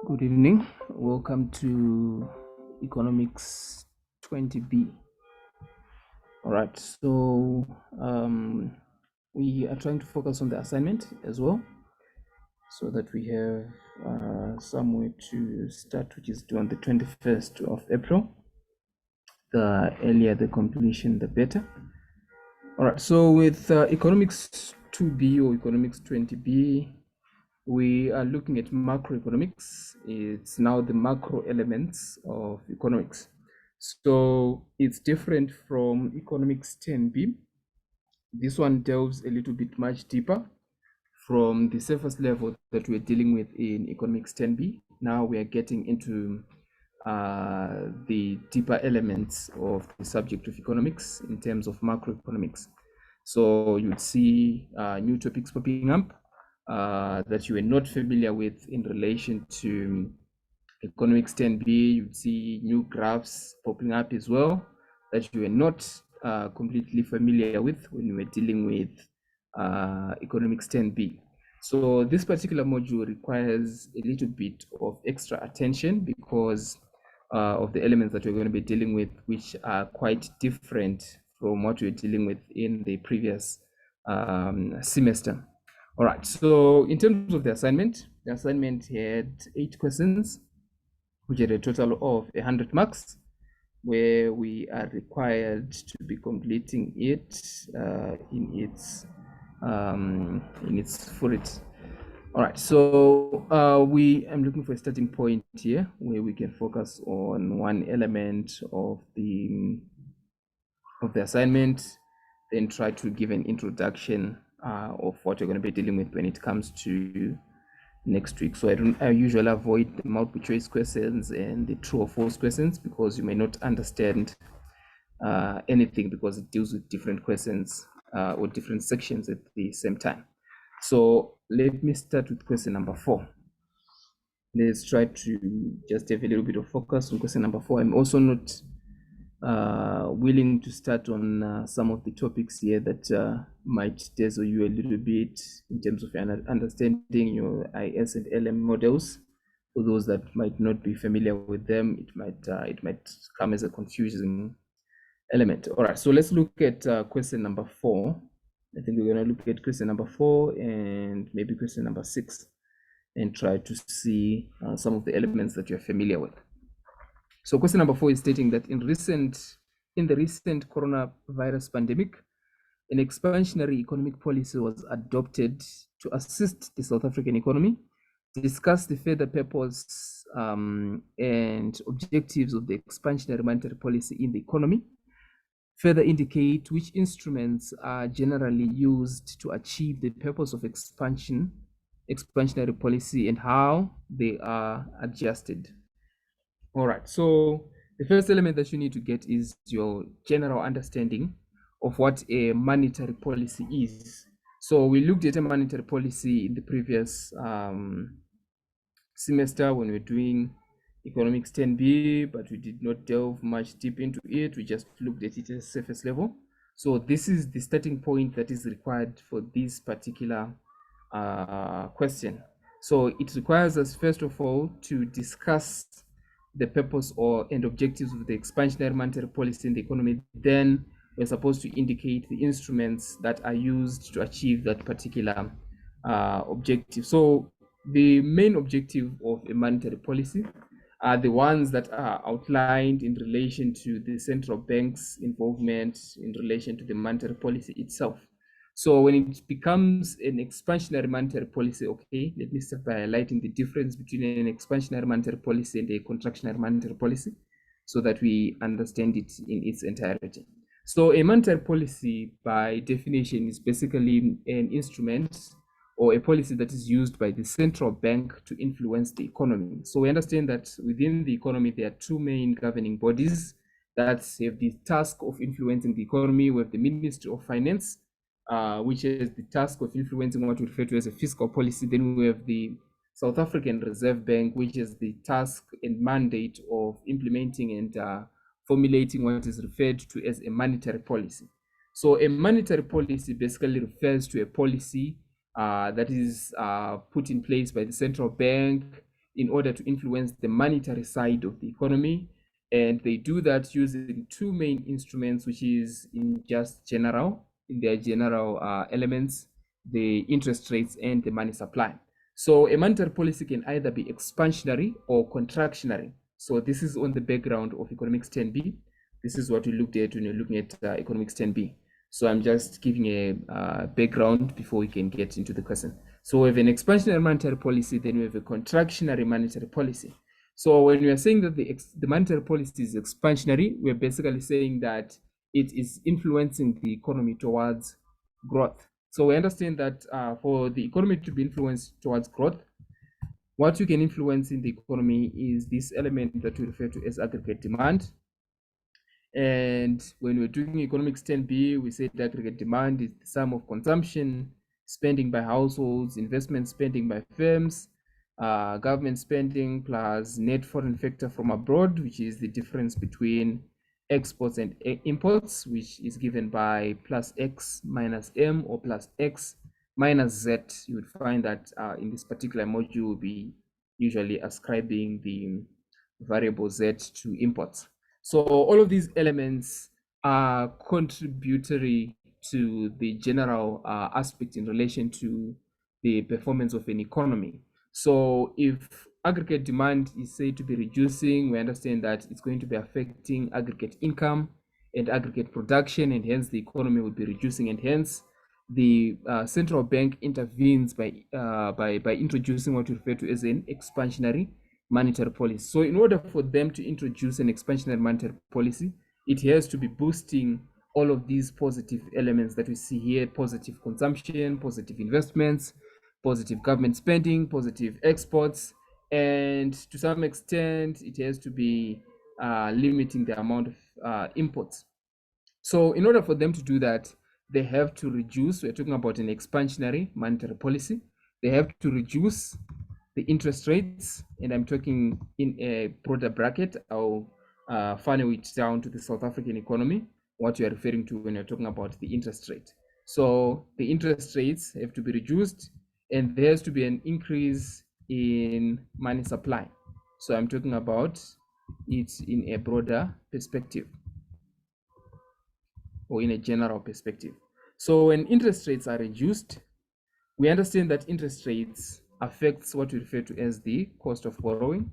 Good evening. Welcome to Economics 20B. All right, so we are trying to focus on the assignment as well so that we have somewhere to start, which is due on the 21st of April. The earlier the completion, the better. All right, so with Economics 2B or Economics 20B, we are looking at macroeconomics. It's now the macro elements of economics. So it's different from Economics 10B. This one delves a little bit much deeper from the surface level that we're dealing with in Economics 10B. Now we are getting into the deeper elements of the subject of economics in terms of macroeconomics. So you'd see new topics popping up that you were not familiar with in relation to Economics 10B. You'd see new graphs popping up as well that you were not completely familiar with when you were dealing with Economics 10B. So this particular module requires a little bit of extra attention because of the elements that we're going to be dealing with, which are quite different from what we're dealing with in the previous semester. All right, so in terms of the assignment had 8 questions, which had a total of 100 marks, where we are required to be completing it in its fullest. All right, so I'm looking for a starting point here where we can focus on one element of the assignment, then try to give an introduction of what you're going to be dealing with when it comes to next week. So I usually avoid the multiple choice questions and the true or false questions because you may not understand anything because it deals with different questions or different sections at the same time. So let me start with question number 4. Let's try to just have a little bit of focus on question number 4. I'm also not willing to start on some of the topics here that might dazzle you a little bit in terms of understanding your IS and LM models. For those that might not be familiar with them, it might come as a confusing element. All right, so let's look at question number 4. I think we're going to look at question number 4 and maybe question number 6 and try to see some of the elements that you're familiar with. So question number 4 is stating that in the recent coronavirus pandemic, an expansionary economic policy was adopted to assist the South African economy, discuss the further purpose and objectives of the expansionary monetary policy in the economy, further indicate which instruments are generally used to achieve the purpose of expansionary policy and how they are adjusted. All right, so the first element that you need to get is your general understanding of what a monetary policy is. So we looked at a monetary policy in the previous semester when we were doing Economics 10B, but we did not delve much deep into it. We just looked at it at a surface level. So this is the starting point that is required for this particular question. So it requires us, first of all, to discuss the purpose and objectives of the expansionary monetary policy in the economy. Then we're supposed to indicate the instruments that are used to achieve that particular objective. So the main objective of a monetary policy are the ones that are outlined in relation to the central bank's involvement in relation to the monetary policy itself. So when it becomes an expansionary monetary policy, okay, let me start by highlighting the difference between an expansionary monetary policy and a contractionary monetary policy so that we understand it in its entirety. So a monetary policy, by definition, is basically an instrument or a policy that is used by the central bank to influence the economy. So we understand that within the economy, there are two main governing bodies that have the task of influencing the economy. We have the Ministry of Finance, which is the task of influencing what we refer to as a fiscal policy. Then we have the South African Reserve Bank, which is the task and mandate of implementing and formulating what is referred to as a monetary policy. So a monetary policy basically refers to a policy that is put in place by the central bank in order to influence the monetary side of the economy. And they do that using two main instruments, which is in their general elements, the interest rates and the money supply. So a monetary policy can either be expansionary or contractionary. So this is on the background of Economics 10B. This is what we looked at when you're looking at Economics 10B. So I'm just giving a background before we can get into the question. So we have an expansionary monetary policy, then we have a contractionary monetary policy. So when we are saying that the monetary policy is expansionary, we're basically saying that it is influencing the economy towards growth. So we understand that for the economy to be influenced towards growth, what you can influence in the economy is this element that we refer to as aggregate demand. And when we're doing Economics 10B, we say that aggregate demand is the sum of consumption, spending by households, investment spending by firms, government spending plus net foreign factor from abroad, which is the difference between exports and imports, which is given by plus X minus M or plus X minus Z. You would find that in this particular module, we'll be usually ascribing the variable Z to imports. So all of these elements are contributory to the general aspect in relation to the performance of an economy. So if aggregate demand is said to be reducing, we understand that it's going to be affecting aggregate income and aggregate production, and hence the economy will be reducing, and hence the central bank intervenes by introducing what we refer to as an expansionary monetary policy. So in order for them to introduce an expansionary monetary policy, it has to be boosting all of these positive elements that we see here: positive consumption, positive investments, positive government spending, positive exports, and to some extent it has to be limiting the amount of imports. So in order for them to do that, they have to reduce, we're talking about an expansionary monetary policy, they have to reduce the interest rates, and I'm talking in a broader bracket. I'll funnel it down to the South African economy, what you're referring to when you're talking about the interest rate. So the interest rates have to be reduced, and there has to be an increase in money supply. So I'm talking about it in a broader perspective, or in a general perspective. So when interest rates are reduced, we understand that interest rates affects what we refer to as the cost of borrowing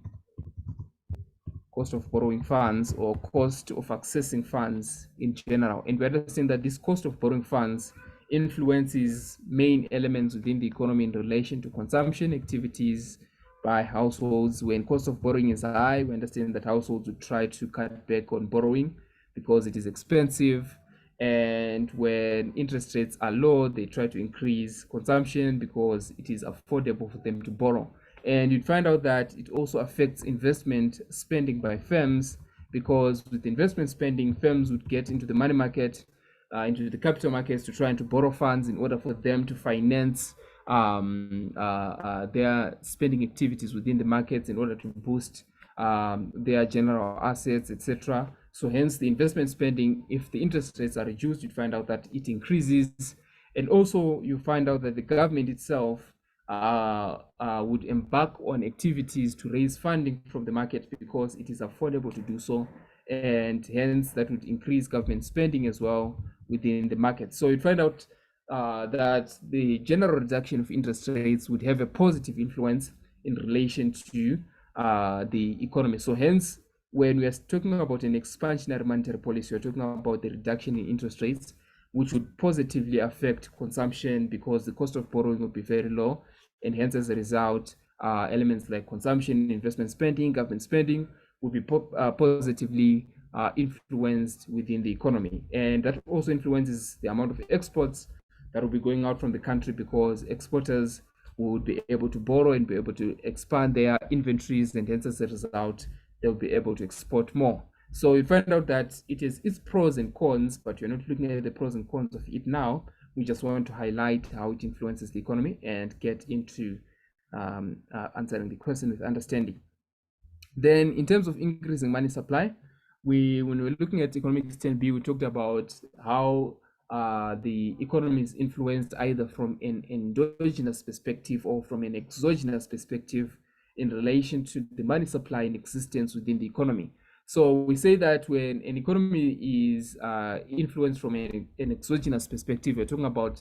funds, or cost of accessing funds in general. And we understand that this cost of borrowing funds influences main elements within the economy in relation to consumption activities by households. When cost of borrowing is high, we understand that households would try to cut back on borrowing because it is expensive. And when interest rates are low, they try to increase consumption because it is affordable for them to borrow. And you'd find out that it also affects investment spending by firms, because with investment spending, firms would get into the money market, into the capital markets, to try and to borrow funds in order for them to finance their spending activities within the markets, in order to boost their general assets, etc. So hence the investment spending, if the interest rates are reduced, you find out that it increases. And also you find out that the government itself would embark on activities to raise funding from the market because it is affordable to do so, and hence that would increase government spending as well within the market. So you'd find out that the general reduction of interest rates would have a positive influence in relation to the economy. So hence, when we are talking about an expansionary monetary policy, we're talking about the reduction in interest rates, which would positively affect consumption because the cost of borrowing would be very low, and hence as a result, elements like consumption, investment spending, government spending will be positively influenced within the economy. And that also influences the amount of exports that will be going out from the country, because exporters would be able to borrow and be able to expand their inventories, and hence as a result, they'll be able to export more. So you find out that it is its pros and cons, but you're not looking at the pros and cons of it now. We just want to highlight how it influences the economy and get into answering the question with understanding. Then in terms of increasing money supply, when we're looking at Economics 10B, we talked about how the economy is influenced either from an endogenous perspective or from an exogenous perspective. in relation to the money supply in existence within the economy. So we say that when an economy is influenced from an exogenous perspective, we're talking about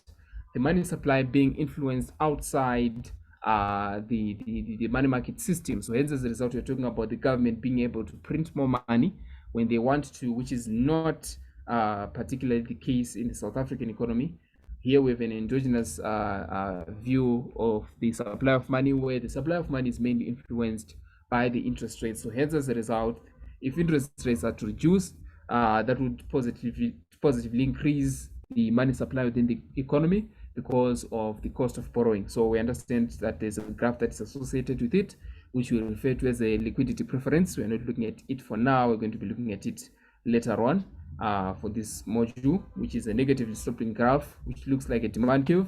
the money supply being influenced outside the money market system. So hence, as a result, we're talking about the government being able to print more money when they want to, which is not particularly the case in the South African economy. Here we have an endogenous view of the supply of money, where the supply of money is mainly influenced by the interest rates. So hence, as a result, if interest rates are to reduce, that would positively increase the money supply within the economy because of the cost of borrowing. So we understand that there's a graph that is associated with it, which we refer to as a liquidity preference. We're not looking at it for now. We're going to be looking at it later on for this module, which is a negatively sloping graph, which looks like a demand curve,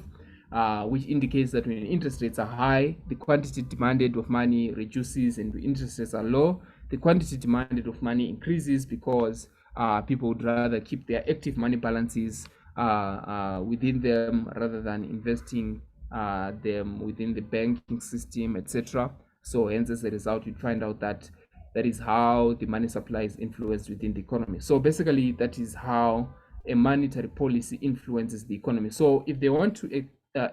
which indicates that when interest rates are high, the quantity demanded of money reduces, and when interest rates are low, the quantity demanded of money increases, because people would rather keep their active money balances within them rather than investing them within the banking system, etc. So hence, as a result, you'd find out that that is how the money supply is influenced within the economy. So basically, that is how a monetary policy influences the economy. So if they want to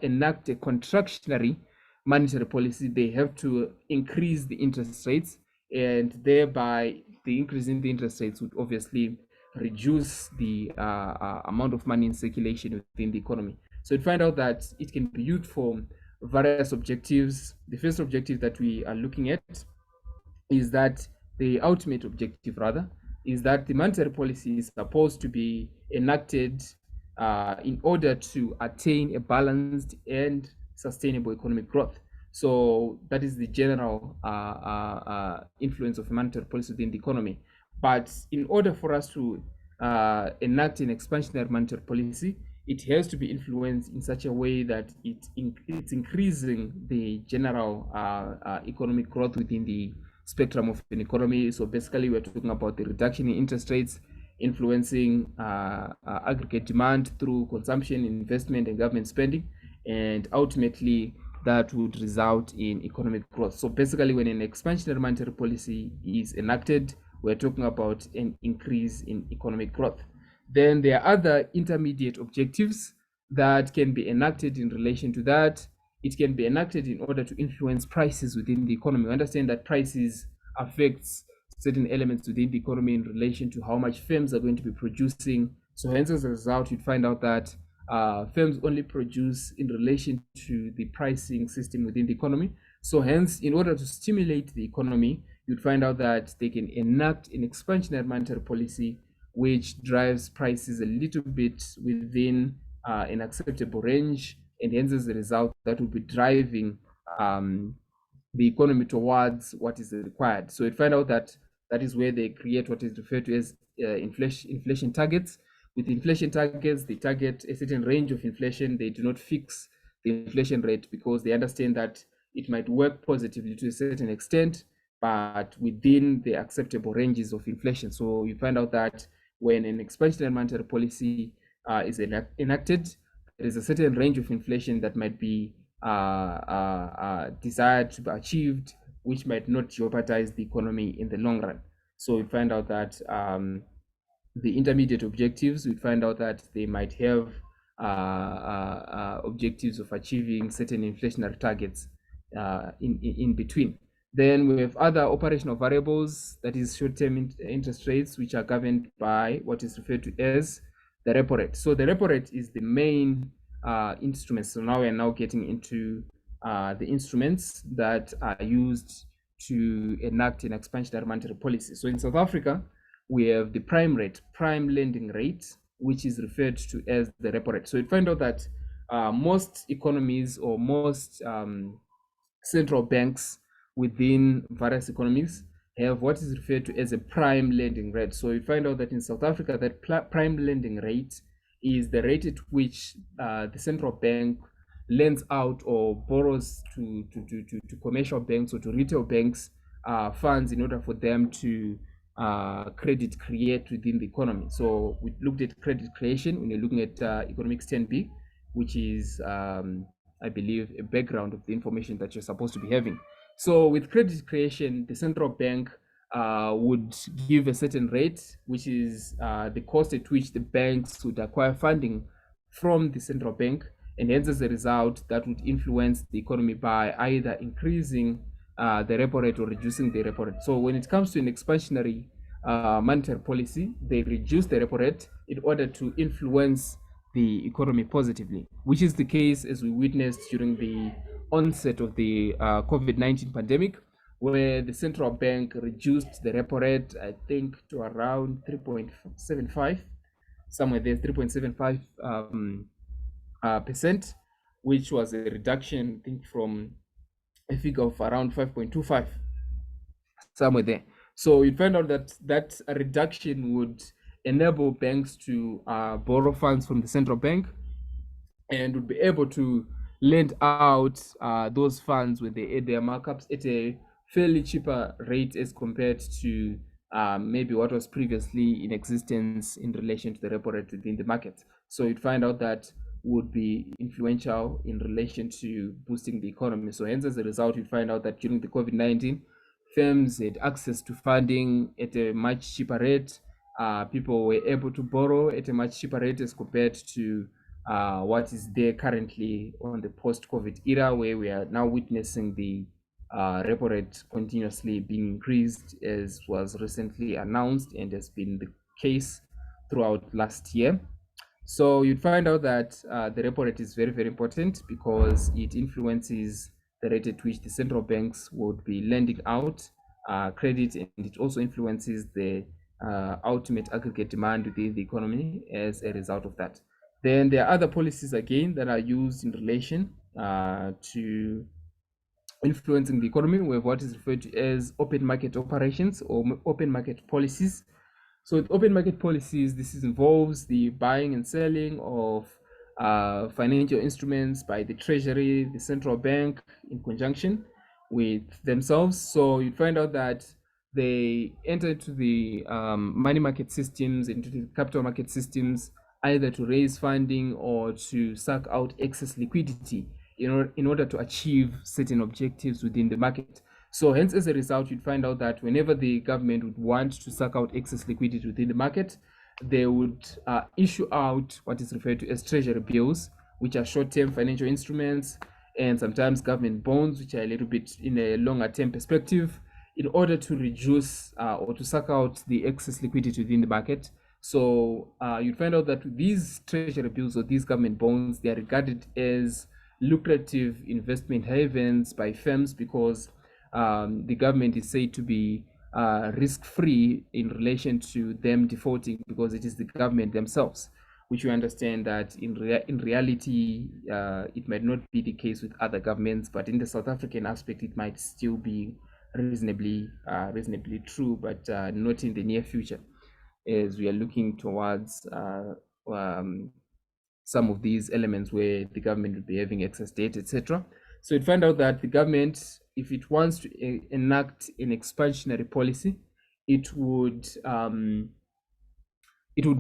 enact a contractionary monetary policy, they have to increase the interest rates, and thereby the increase in the interest rates would obviously reduce the amount of money in circulation within the economy. So you'd find out that it can be used for various objectives. The first objective that we are looking at is that the ultimate objective, rather, is that the monetary policy is supposed to be enacted in order to attain a balanced and sustainable economic growth. So that is the general influence of monetary policy within the economy. But in order for us to enact an expansionary monetary policy, it has to be influenced in such a way that it's increasing the general economic growth within the spectrum of an economy. So basically, we're talking about the reduction in interest rates influencing aggregate demand through consumption, investment, and government spending, and ultimately that would result in economic growth. So basically, when an expansionary monetary policy is enacted, we're talking about an increase in economic growth. Then there are other intermediate objectives that can be enacted in relation to that. It can be enacted in order to influence prices within the economy. We understand that prices affects certain elements within the economy in relation to how much firms are going to be producing. So hence, as a result, you'd find out that firms only produce in relation to the pricing system within the economy. So hence, in order to stimulate the economy, you'd find out that they can enact an expansionary monetary policy which drives prices a little bit within an acceptable range, and hence, as a result, that will be driving the economy towards what is required. So you find out that that is where they create what is referred to as inflation targets. With inflation targets, they target a certain range of inflation. They do not fix the inflation rate because they understand that it might work positively to a certain extent, but within the acceptable ranges of inflation. So you find out that when an expansionary monetary policy is enacted, there is a certain range of inflation that might be desired to be achieved, which might not jeopardize the economy in the long run. So we find out that the intermediate objectives, we find out that they might have objectives of achieving certain inflationary targets in between. Then we have other operational variables, that is short-term interest rates, which are governed by what is referred to as the repo rate. So the repo rate is the main instrument. So now we are now getting into the instruments that are used to enact an expansionary monetary policy. So in South Africa, we have the prime lending rate, which is referred to as the repo rate. So you find out that most economies or most central banks within various economies have what is referred to as a prime lending rate. So you find out that in South Africa, that prime lending rate is the rate at which the central bank lends out or borrows to commercial banks or to retail banks funds in order for them to credit create within the economy. So we looked at credit creation when you're looking at economics 10B, which is I believe a background of the information that you're supposed to be having. So with credit creation, the central bank would give a certain rate, which is the cost at which the banks would acquire funding from the central bank. And hence, as a result, that would influence the economy by either increasing the repo rate or reducing the repo rate. So when it comes to an expansionary monetary policy, they reduce the repo rate in order to influence the economy positively, which is the case as we witnessed during the onset of the COVID-19 pandemic, where the central bank reduced the repo rate, I think, to around 3.75, somewhere there, 3.75 percent, which was a reduction, I think, from a figure of around 5.25, somewhere there. So you'd find out that that reduction would enable banks to borrow funds from the central bank and would be able to lend out those funds with their markups at a fairly cheaper rate as compared to maybe what was previously in existence in relation to the repo rate within the market. So you'd find out that would be influential in relation to boosting the economy. So hence, as a result, you'd find out that during the COVID-19, firms had access to funding at a much cheaper rate. People were able to borrow at a much cheaper rate as compared to what is there currently on the post-COVID era, where we are now witnessing the repo rate continuously being increased, as was recently announced and has been the case throughout last year. So you'd find out that the repo rate is very, very important because it influences the rate at which the central banks would be lending out credit, and it also influences the ultimate aggregate demand within the economy as a result of that. Then there are other policies again that are used in relation to influencing the economy. We have what is referred to as open market operations or open market policies. So with open market policies, this involves the buying and selling of financial instruments by the Treasury, the central bank, in conjunction with themselves. So you find out that they enter into the money market systems, into the capital market systems, either to raise funding or to suck out excess liquidity in order to achieve certain objectives within the market. So hence, as a result, you'd find out that whenever the government would want to suck out excess liquidity within the market, they would issue out what is referred to as treasury bills, which are short-term financial instruments, and sometimes government bonds, which are a little bit in a longer-term perspective, in order to reduce or to suck out the excess liquidity within the market. So you'd find out that these treasury bills or these government bonds, they are regarded as lucrative investment havens by firms because the government is said to be risk-free in relation to them defaulting, because it is the government themselves, which we understand that in reality it might not be the case with other governments, but in the South African aspect it might still be reasonably true, but not in the near future, as we are looking towards some of these elements where the government will be having excess debt, etc. So you'd find out that the government, if it wants to enact an expansionary policy, it would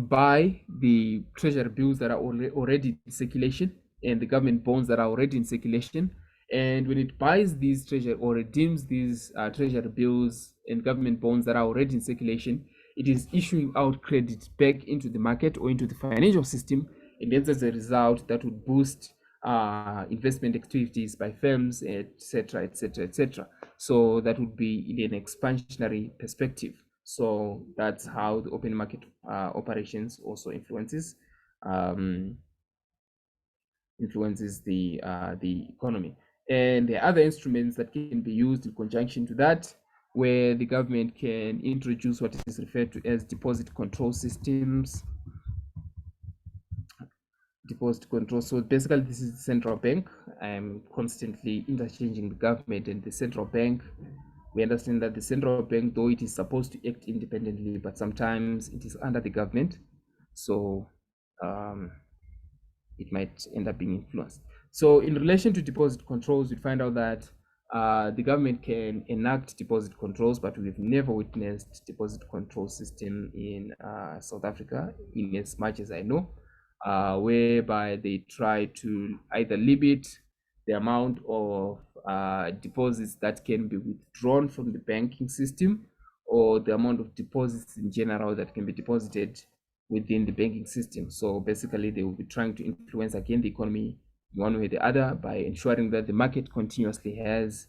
buy the treasury bills that are already in circulation and the government bonds that are already in circulation. And when it buys these treasury or redeems these treasury bills and government bonds that are already in circulation, it is issuing out credit back into the market or into the financial system, and as a result, that would boost investment activities by firms, etc., etc., etc. So that would be in an expansionary perspective. So that's how the open market operations also influences the economy. And there are other instruments that can be used in conjunction to that, where the government can introduce what is referred to as deposit control systems. Deposit control. So basically, this is the central bank. I'm constantly interchanging the government and the central bank. We understand that the central bank, though it is supposed to act independently, but sometimes it is under the government. So it might end up being influenced. So in relation to deposit controls, we find out that the government can enact deposit controls, but we've never witnessed deposit control system in South Africa, in as much as I know, whereby they try to either limit the amount of deposits that can be withdrawn from the banking system, or the amount of deposits in general that can be deposited within the banking system. So basically, they will be trying to influence again the economy one way or the other by ensuring that the market continuously has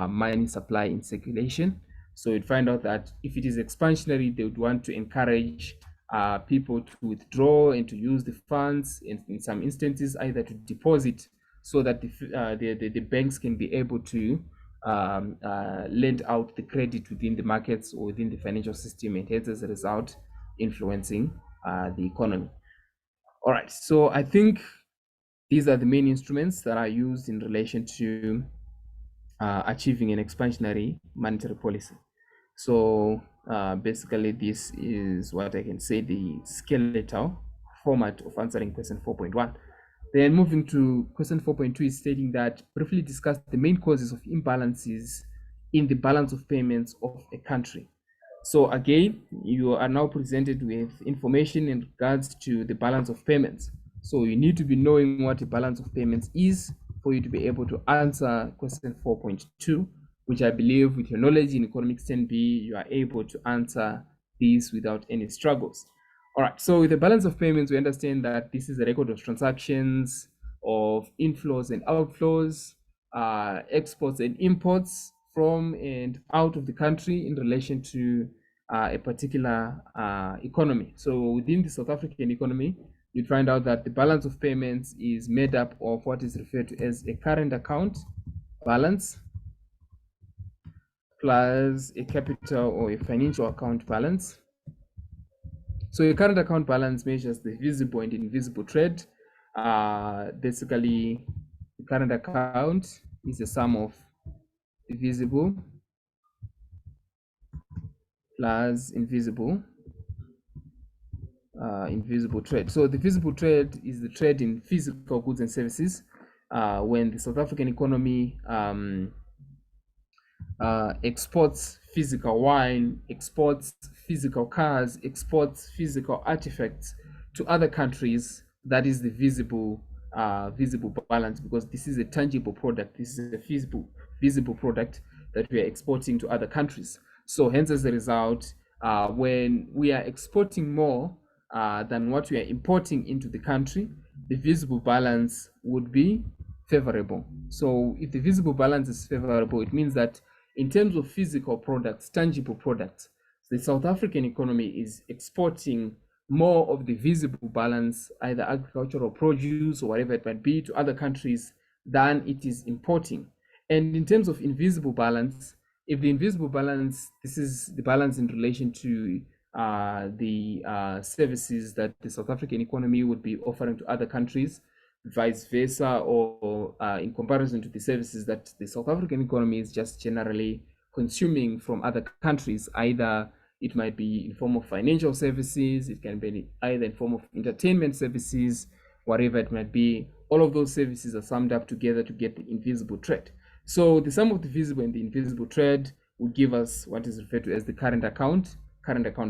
money supply in circulation. So you'd find out that if it is expansionary, they would want to encourage people to withdraw and to use the funds, in some instances, either to deposit so that the banks can be able to lend out the credit within the markets or within the financial system, and hence, as a result, influencing the economy. All right, so I think these are the main instruments that are used in relation to achieving an expansionary monetary policy. So basically, this is what I can say, the skeletal format of answering question 4.1. Then moving to question 4.2 is stating that briefly discuss the main causes of imbalances in the balance of payments of a country. So again, you are now presented with information in regards to the balance of payments. So you need to be knowing what the balance of payments is for you to be able to answer question 4.2, which I believe with your knowledge in economics 10B, you are able to answer these without any struggles. All right, so with the balance of payments, we understand that this is a record of transactions, of inflows and outflows, exports and imports from and out of the country in relation to a particular economy. So within the South African economy, you find out that the balance of payments is made up of what is referred to as a current account balance plus a capital or a financial account balance. So a current account balance measures the visible and invisible trade. Basically, the current account is the sum of the visible plus invisible trade. So the visible trade is the trade in physical goods and services. When the South African economy exports physical wine, exports physical cars, exports physical artifacts to other countries, that is the visible balance, because this is a tangible product. This is a visible product that we are exporting to other countries. So hence, as a result, when we are exporting more than what we are importing into the country, the visible balance would be favorable. So if the visible balance is favorable, it means that in terms of physical products, tangible products, the South African economy is exporting more of the visible balance, either agricultural produce or whatever it might be, to other countries than it is importing. And in terms of invisible balance, if the invisible balance, this is the balance in relation to the services that the South African economy would be offering to other countries, vice versa, or in comparison to the services that the South African economy is just generally consuming from other countries. Either it might be in form of financial services, it can be either in form of entertainment services, whatever it might be. All of those services are summed up together to get the invisible trade. So the sum of the visible and the invisible trade will give us what is referred to as the current account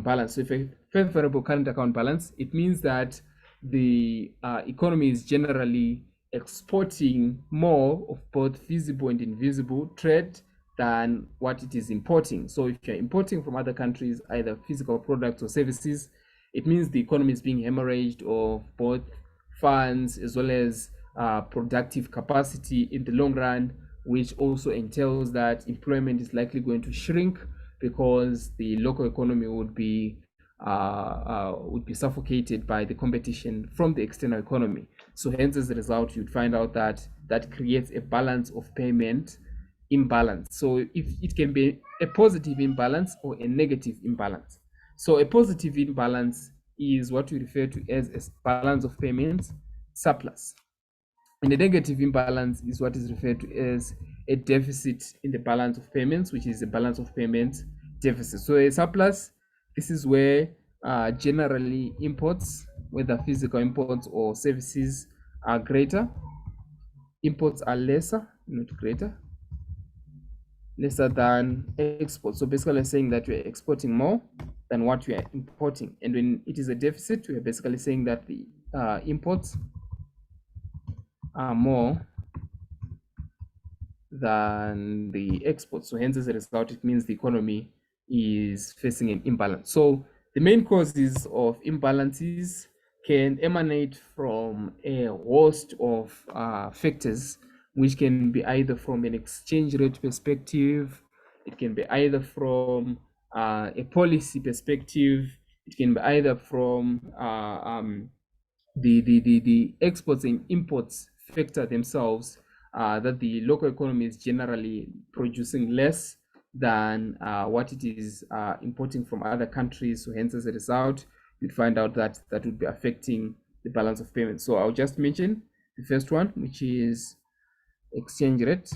balance. So if a favorable current account balance, it means that the economy is generally exporting more of both visible and invisible trade than what it is importing. So if you're importing from other countries, either physical products or services, it means the economy is being hemorrhaged of both funds as well as productive capacity in the long run, which also entails that employment is likely going to shrink because the local economy would be suffocated by the competition from the external economy. So hence, as a result, you'd find out that that creates a balance of payment imbalance. So if it can be a positive imbalance or a negative imbalance. So a positive imbalance is what we refer to as a balance of payments surplus. And a negative imbalance is what is referred to as a deficit in the balance of payments, which is a balance of payments deficit. So a surplus, this is where generally imports, whether physical imports or services, are greater. Imports are lesser, not greater, lesser than exports. So basically saying that we're exporting more than what we are importing. And when it is a deficit, we're basically saying that the imports are more than the exports. So hence, as a result, it means the economy is facing an imbalance. So the main causes of imbalances can emanate from a host of factors, which can be either from an exchange rate perspective, it can be either from a policy perspective, it can be either from the exports and imports factor themselves, that the local economy is generally producing less than what it is importing from other countries. So hence, as a result, you'd find out that that would be affecting the balance of payments. So I'll just mention the first one, which is exchange rate.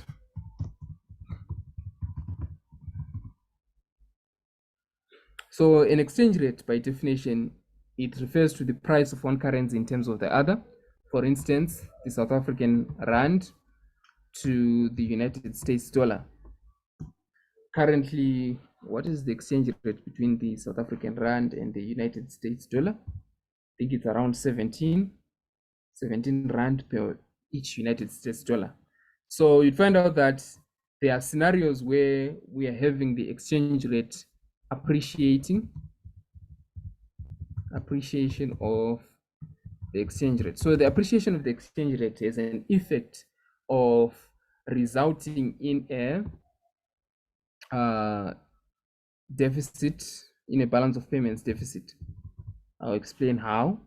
So an exchange rate, by definition, it refers to the price of one currency in terms of the other. For instance, the South African rand to the United States dollar. Currently, what is the exchange rate between the South African rand and the United States dollar? I think it's around 17 rand per each United States dollar. So you'd find out that there are scenarios where we are having the exchange rate appreciation of the exchange rate. So the appreciation of the exchange rate is an effect of resulting in a deficit, in a balance of payments deficit. I'll explain how.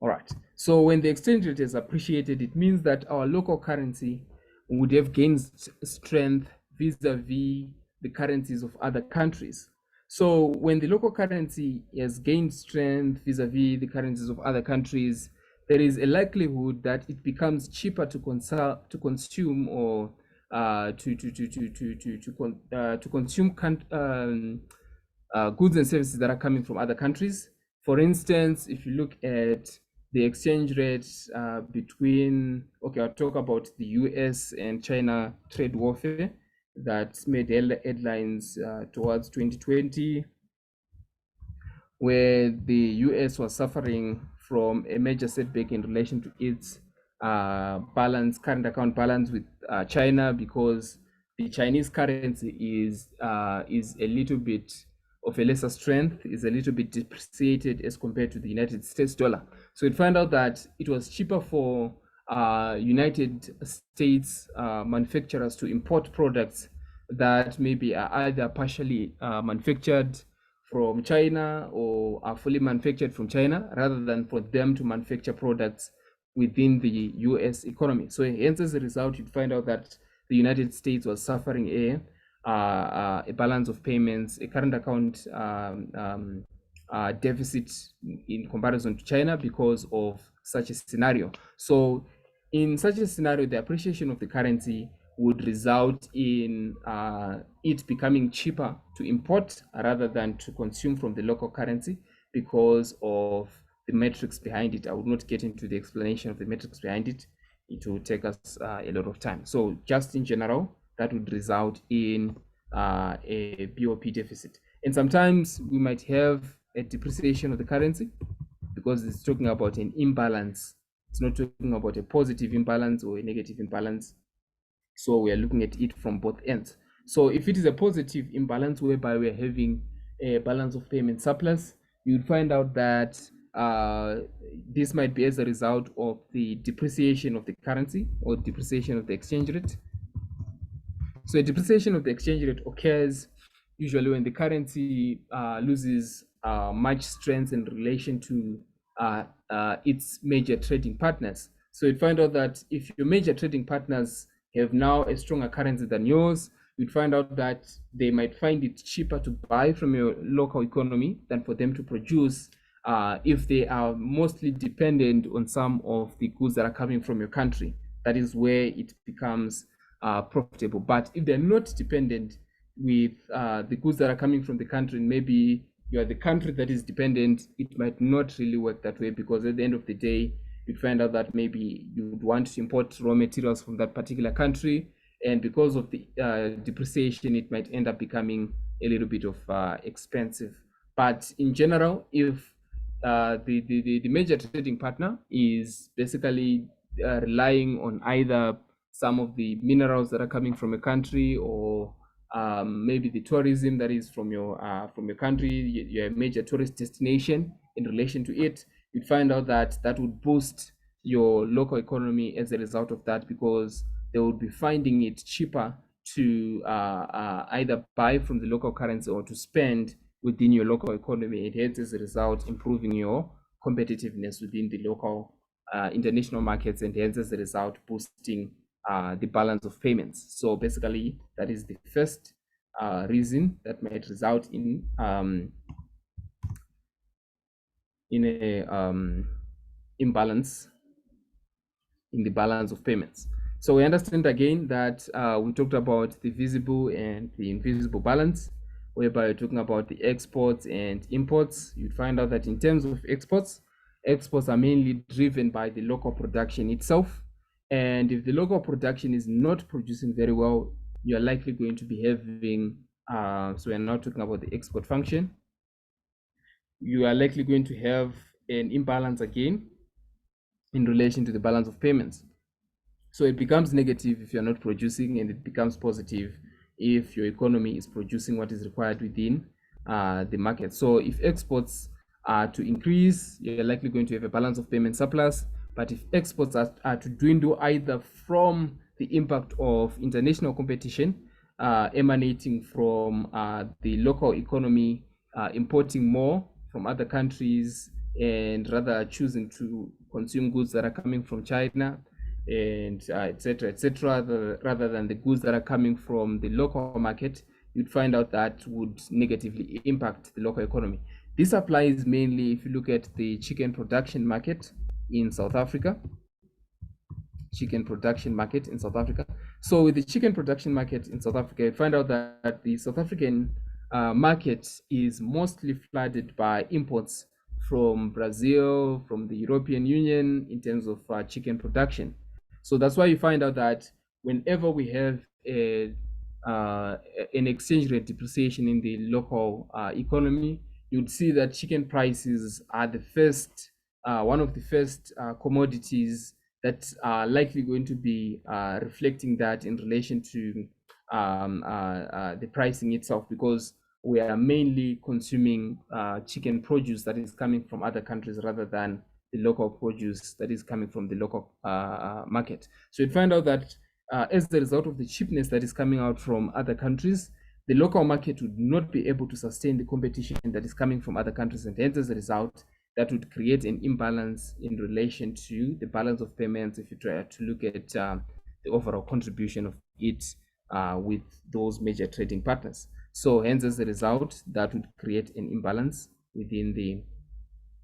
All right. So when the exchange rate is appreciated, it means that our local currency would have gained strength vis-a-vis the currencies of other countries. So when the local currency has gained strength vis-a-vis the currencies of other countries, there is a likelihood that it becomes cheaper to consume or to consume goods and services that are coming from other countries. For instance, if you look at the exchange rates between, okay, I'll talk about the US and China trade warfare that made headlines towards 2020, where the US was suffering from a major setback in relation to its current account balance with China, because the Chinese currency is a little bit of a lesser strength, is a little bit depreciated as compared to the United States dollar. So you'd find out that it was cheaper for United States manufacturers to import products that maybe are either partially manufactured from China or are fully manufactured from China, rather than for them to manufacture products within the US economy. So hence, as a result, you'd find out that the United States was suffering a balance of payments, a current account deficit in comparison to China because of such a scenario. So in such a scenario, the appreciation of the currency would result in it becoming cheaper to import rather than to consume from the local currency because of the metrics behind it. I would not get into the explanation of the metrics behind it. It will take us a lot of time. So just in general, that would result in a BOP deficit. And sometimes we might have a depreciation of the currency because it's talking about an imbalance. It's not talking about a positive imbalance or a negative imbalance. So we are looking at it from both ends. So if it is a positive imbalance whereby we're having a balance of payment surplus, you'd find out that this might be as a result of the depreciation of the currency or depreciation of the exchange rate. So a depreciation of the exchange rate occurs usually when the currency loses much strength in relation to its major trading partners. So you'd find out that if your major trading partners have now a stronger currency than yours, you'd find out that they might find it cheaper to buy from your local economy than for them to produce if they are mostly dependent on some of the goods that are coming from your country. That is where it becomes profitable. But if they're not dependent with the goods that are coming from the country, maybe you are the country that is dependent, it might not really work that way, because at the end of the day, you'd find out that maybe you would want to import raw materials from that particular country, and because of the depreciation, it might end up becoming a little bit of expensive. But in general, if the major trading partner is basically relying on either some of the minerals that are coming from a country, or maybe the tourism that is from your country, you're a major tourist destination in relation to it, you'd find out that that would boost your local economy as a result of that, because they would be finding it cheaper to either buy from the local currency or to spend within your local economy. It hence, as a result, improving your competitiveness within the local international markets, and hence, as a result, boosting the balance of payments. So basically, that is the first reason that might result in a imbalance in the balance of payments. So we understand again that we talked about the visible and the invisible balance, whereby we're talking about the exports and imports. You'd find out that in terms of exports, exports are mainly driven by the local production itself. And if the local production is not producing very well, you're likely going to be having, so we're now talking about the export function, you are likely going to have an imbalance again in relation to the balance of payments. So it becomes negative if you're not producing, and it becomes positive if your economy is producing what is required within the market. So if exports are to increase, you're likely going to have a balance of payment surplus. But if exports are to dwindle, either from the impact of international competition emanating from the local economy importing more from other countries, and rather choosing to consume goods that are coming from China, and etc., rather than the goods that are coming from the local market, you'd find out that would negatively impact the local economy. This applies mainly if you look at the chicken production market in South Africa. So with the chicken production market in South Africa, you find out that the South African market is mostly flooded by imports from Brazil, from the European Union, in terms of chicken production. So that's why you find out that whenever we have an exchange rate depreciation in the local economy, you'd see that chicken prices are the first, one of the first commodities that are likely going to be reflecting that in relation to the pricing itself, because we are mainly consuming chicken produce that is coming from other countries rather than the local produce that is coming from the local market. So you'd find out that as a result of the cheapness that is coming out from other countries, the local market would not be able to sustain the competition that is coming from other countries, and hence, as a result, that would create an imbalance in relation to the balance of payments if you try to look at the overall contribution of it with those major trading partners. So hence, as a result, that would create an imbalance within the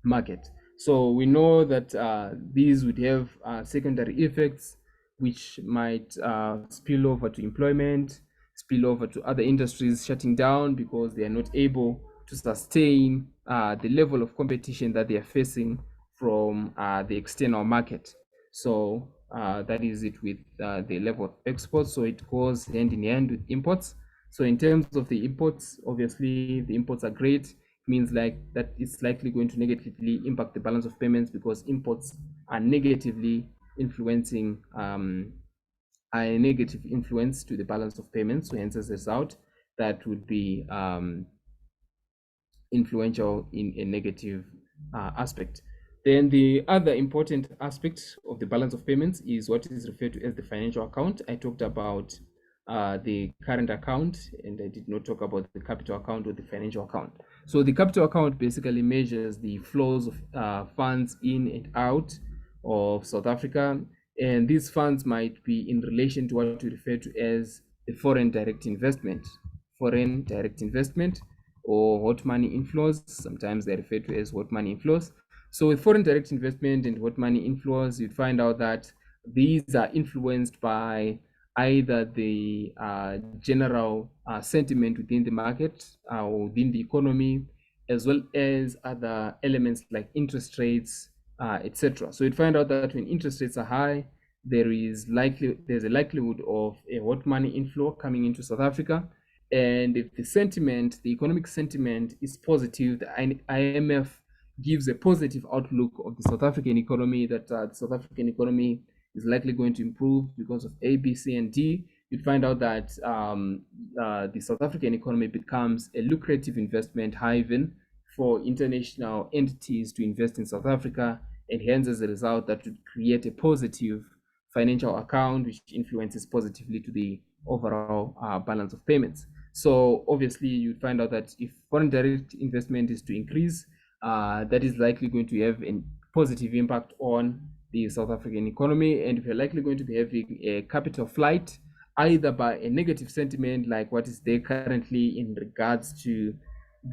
market. So we know that these would have secondary effects, which might spill over to employment, spill over to other industries shutting down because they are not able to sustain the level of competition that they are facing from the external market. So that is it with the level of exports. So it goes hand in hand with imports. So in terms of the imports, obviously the imports are great. Means like that it's likely going to negatively impact the balance of payments, because imports are negatively influencing a negative influence to the balance of payments. So hence, as a result, that would be influential in a negative aspect. Then the other important aspect of the balance of payments is what is referred to as the financial account. I talked about the current account, and I did not talk about the capital account or the financial account. So the capital account basically measures the flows of funds in and out of South Africa, and these funds might be in relation to what we refer to as the foreign direct investment, or hot money inflows. Sometimes they're referred to as hot money inflows. So with foreign direct investment and hot money inflows, you'd find out that these are influenced by either the general sentiment within the market or within the economy, as well as other elements like interest rates, etc. So you'd find out that when interest rates are high, there's a likelihood of a hot money inflow coming into South Africa. And if the economic sentiment is positive, the IMF gives a positive outlook of the South African economy, that the South African economy is likely going to improve because of A, B, C, and D, you'd find out that the South African economy becomes a lucrative investment haven for international entities to invest in South Africa, and hence, as a result, that would create a positive financial account, which influences positively to the overall balance of payments. So obviously, you'd find out that if foreign direct investment is to increase, that is likely going to have a positive impact on the South African economy, and we're likely going to be having a capital flight, either by a negative sentiment like what is there currently in regards to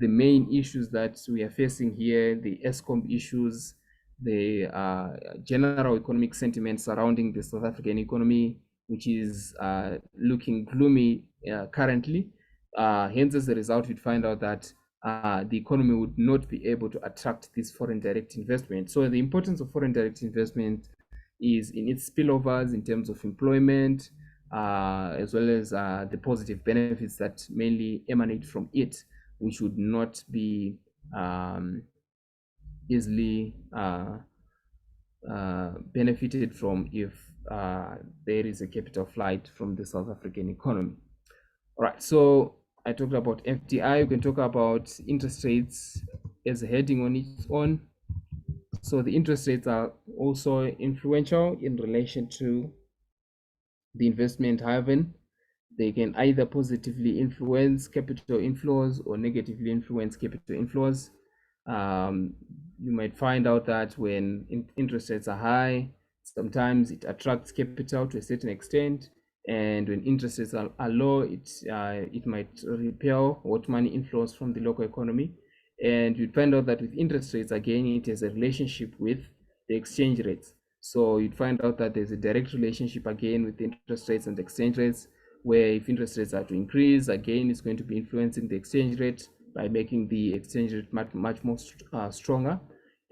the main issues that we are facing here, the ESCOM issues, the general economic sentiment surrounding the South African economy, which is looking gloomy currently. Hence, as a result, we'd find out that the economy would not be able to attract this foreign direct investment. So the importance of foreign direct investment is in its spillovers in terms of employment, as well as the positive benefits that mainly emanate from it, which would not be easily benefited from if there is a capital flight from the South African economy. All right, so I talked about FDI. We can talk about interest rates as a heading on its own. So the interest rates are also influential in relation to the investment haven. They can either positively influence capital inflows or negatively influence capital inflows. You might find out that when interest rates are high, sometimes it attracts capital to a certain extent, and when interest rates are low, it might repel what money inflows from the local economy. And you'd find out that with interest rates, again, it has a relationship with the exchange rates. So you'd find out that there's a direct relationship again with interest rates and exchange rates, where if interest rates are to increase, again, it's going to be influencing the exchange rate by making the exchange rate much more stronger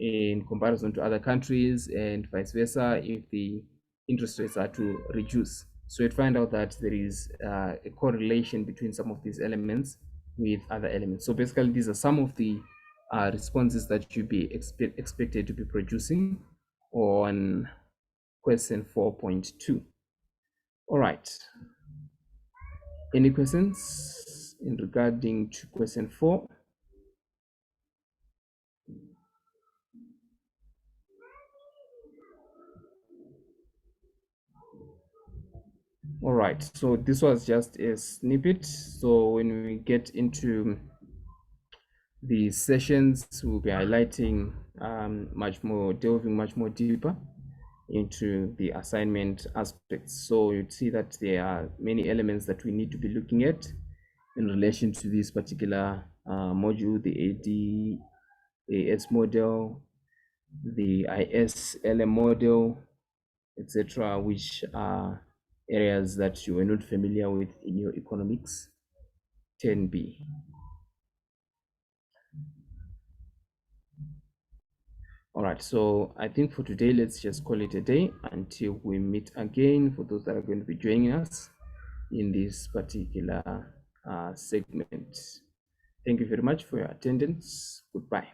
in comparison to other countries, and vice versa if the interest rates are to reduce. So you'd find out that there is a correlation between some of these elements with other elements. So basically, these are some of the responses that you'd be expected to be producing on question 4.2. All right. Any questions in regarding to question 4? All right, so this was just a snippet. So when we get into the sessions, we'll be highlighting delving much more deeper into the assignment aspects. So you'd see that there are many elements that we need to be looking at in relation to this particular module, the ADAS model, the ISLM model, etc., which are areas that you were not familiar with in your economics 10B. All right, so I think for today, let's just call it a day until we meet again for those that are going to be joining us in this particular segment. Thank you very much for your attendance. Goodbye.